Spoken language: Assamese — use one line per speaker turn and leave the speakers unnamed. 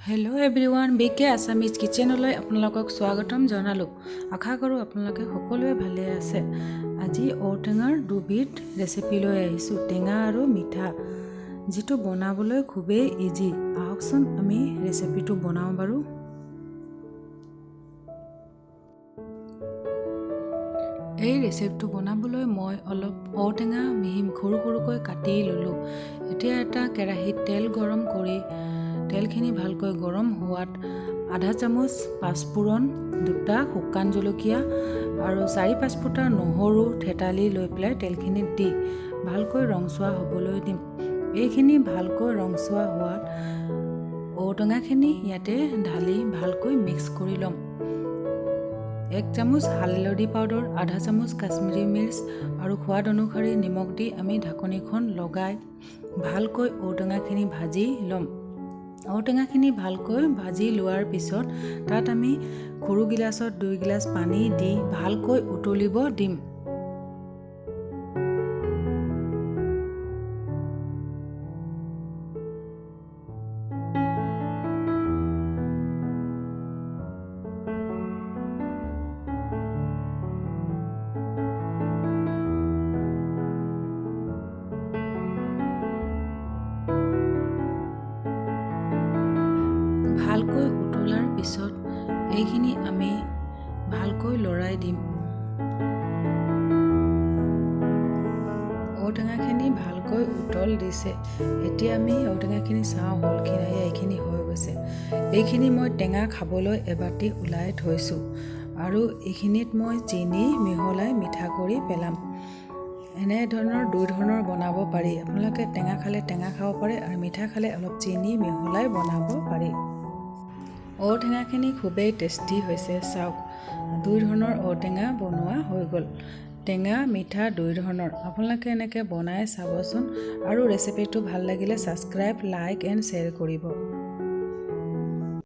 हेलो एवरीवन बीके आसामीज किचेनলৈ আপোনালোকক স্বাগতম জনালো। আশা কৰো আপোনালোকে সকলোৱে ভালে আছে। আজি ঔটেঙাৰ দুবিধ ৰেচিপি লৈ আহিছো, টেঙা আৰু মিঠা, যেটো বনাবলৈ খুবেই ইজি। আহকচোন আমি ৰেচিপিটো বনাও বাৰু। এই ৰেচিপিটো বনাবলৈ মই অলপ ঔটেঙা মিহি সৰু সৰুকৈ কাটি ললো। এতিয়া এটা কেৰাহীত তেল গৰম কৰি তেলখিনি ভালকৈ গৰম হোৱাত আধা চামুচ পাঁচফোৰণ, দুটা শুকান জলকীয়া আৰু 4-5 ফুটা নহৰু থেতালি লৈ পেলাই তেলখিনি দি ভালকৈ ৰংচোৱা হ'বলৈ দিম। এইখিনি ভালকৈ ৰংচোৱা হোৱাত ঔটেঙাখিনি ইয়াতে ঢালি ভালকৈ মিক্স কৰি ল'ম। 1 চামুচ হালধি পাউডাৰ, আধা চামুচ কাশ্মীৰী মিৰ্চ আৰু সোৱাদ অনুসৰি নিমখ দি আমি ঢাকনিখন লগাই ভালকৈ ঔটেঙাখিনি ভাজি ল'ম। ঔটেঙাখিনি ভালকৈ ভাজি লোৱাৰ পিছত তাত আমি সৰু গিলাছত 2 গিলাছ পানী দি ভালকৈ উতলিব দিম। ভালকৈ উতলাৰ পিছত এইখিনি আমি ভালকৈ লৰাই দিম। ঔটেঙাখিনি ভালকৈ উতল দিছে। এতিয়া আমি ঔটেঙাখিনি চাওঁ হলখিনি এইখিনি হৈ গৈছে। এইখিনি মই টেঙা খাবলৈ এবাটি উলাই থৈছো আৰু এইখিনিত মই চেনি মিহলাই মিঠা কৰি পেলাম। এনে ধৰণৰ দুই ধৰণৰ বনাব পাৰি। আপোনালোকে টেঙা খালে টেঙা খাব পাৰে আৰু মিঠা খালে অলপ চেনি মিহলাই বনাব পাৰি। ঔটেঙাখিনি খুবেই টেষ্টি হৈছে। চাওক, দুই ধৰণৰ ঔটেঙা বনোৱা হৈ গ'ল। টেঙা মিঠা দুই ধৰণৰ। আপোনালোকে এনেকৈ বনাই চাবচোন আৰু ৰেচিপিটো ভাল লাগিলে ছাবস্ক্ৰাইব, লাইক এণ্ড শ্বেয়াৰ কৰিব।